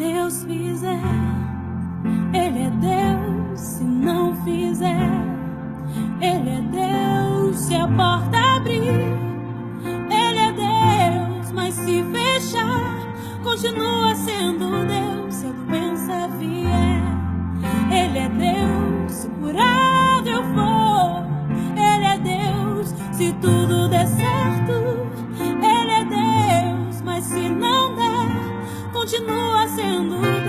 Deus fizer, Ele é Deus. Se não fizer, Ele é Deus. Se a porta abrir, Ele é Deus. Mas se fechar, continua sendo Deus. Se a doença vier, Ele é Deus. Se curado eu for, Ele é Deus. Se tudo der certo, Ele é Deus. Mas se não der, continua sendo Deus.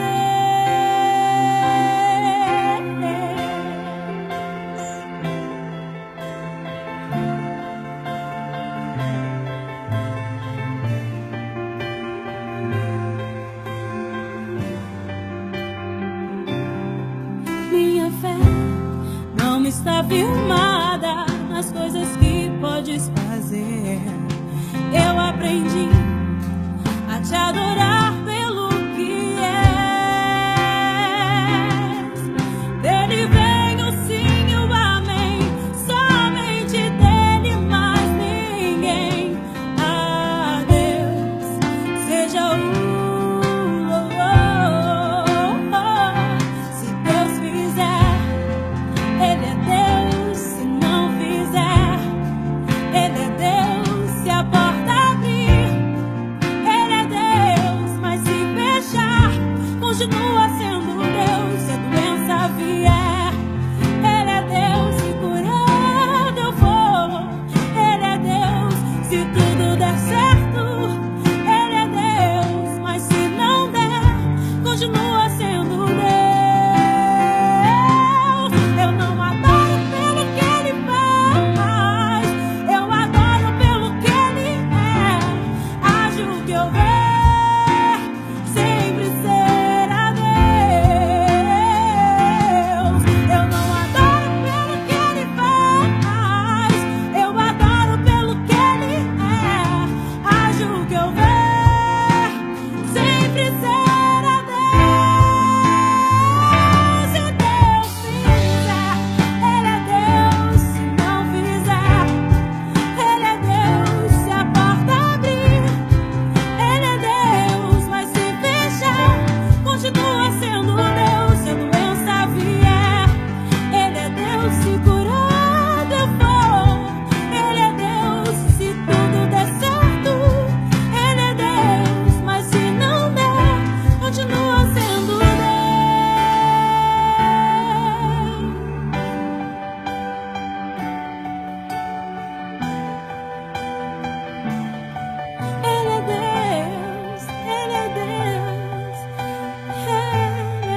Minha fé não está firmada nas coisas que podes fazer. Eu aprendi a te adorar pelo que és. Dele vem o sim e o amém, somente dele, mais ninguém. A Deus seja o louvor. Se Deus fizer, Ele é Deus. Se não fizer, Ele é Deus. Se a porta abrir, Ele é Deus. Mas se fechar, continua sendo Deus. Se a doença vier, Ele é Deus. Se curado eu for, Ele é Deus. Se tudo der certo, Ele é Deus. Mas se não der, continua sendo Deus. Eu não adoro pelo que Ele faz, eu adoro pelo que Ele é. Haja o que eu ver, sempre será Deus. Eu não adoro pelo que Ele faz, eu adoro pelo que Ele é. Haja o que eu ver, sempre será Deus. Se Deus fizer, Ele é Deus. Se não fizer, Ele é Deus. Se a porta abrir, Ele é Deus. Mas se fechar, continua sendo Deus. Se a doença vier, Ele é Deus. Se curado eu for, Ele é Deus. Se tudo der certo, Ele é Deus. Mas se não der, continua sendo Deus. Ele é Deus, Ele é Deus, Ele é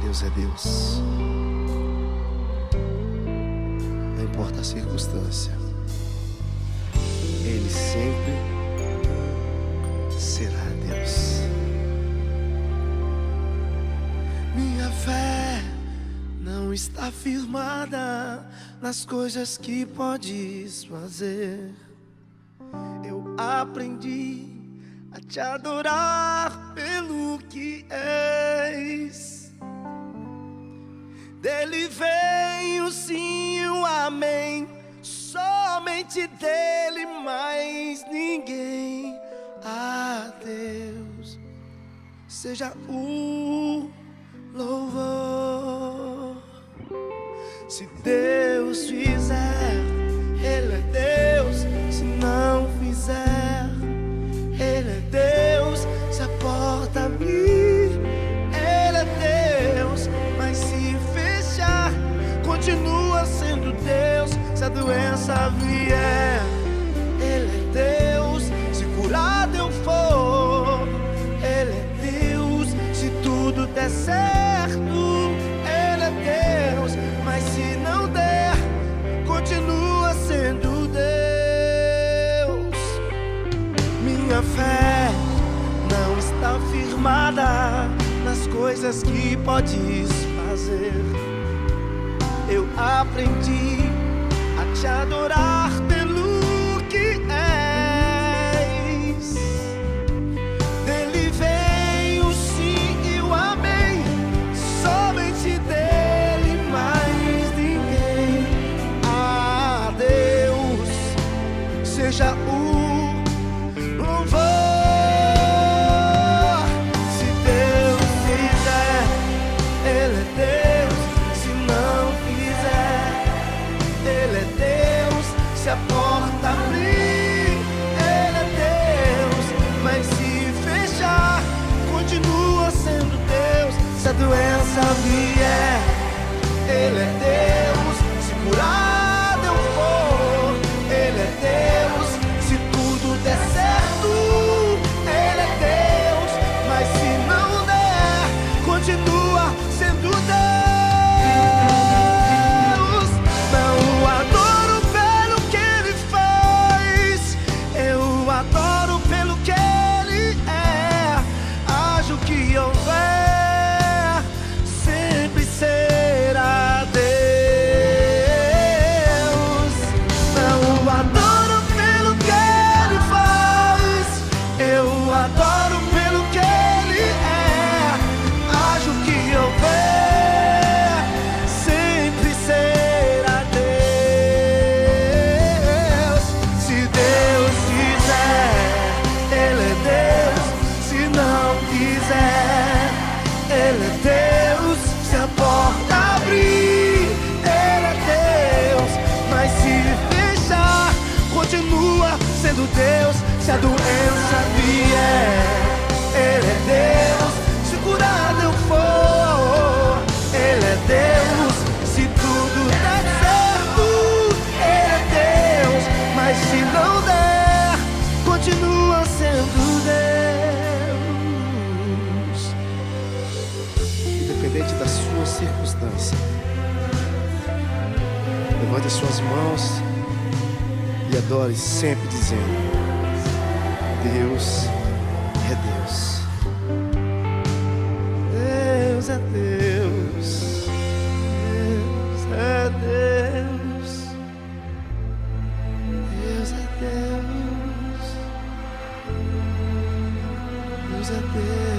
Deus é Deus. Não importa a circunstância, Ele sempre será Deus. Minha fé não está firmada nas coisas que podes fazer. Eu aprendi a te adorar pelo que és. Dele vem o sim e o amém, somente dele, mais ninguém. A Deus seja o louvor. Se Deus fizer, Ele é Deus. Se não fizer, Ele é Deus. Se a porta abrir, Ele é Deus. Mas se fechar, continua sendo Deus. Se a doença vier, Ele é Deus. Se curado eu for, Ele é Deus. Se tudo der certo, Ele é Deus. Mas se não der, continua sendo Deus. Minha fé não está firmada nas coisas que podes fazer. Eu aprendi a te adorar pelo que és. Se a doença vier, Ele é Deus. Se curado eu for, Ele é Deus. Se tudo der certo, Ele é Deus. Mas se não der, continua sendo Deus. Independente da sua circunstância, levante as suas mãos e adore sempre dizendo: Deus é Deus. Deus é Deus. Deus é Deus. Deus é Deus. Deus é Deus.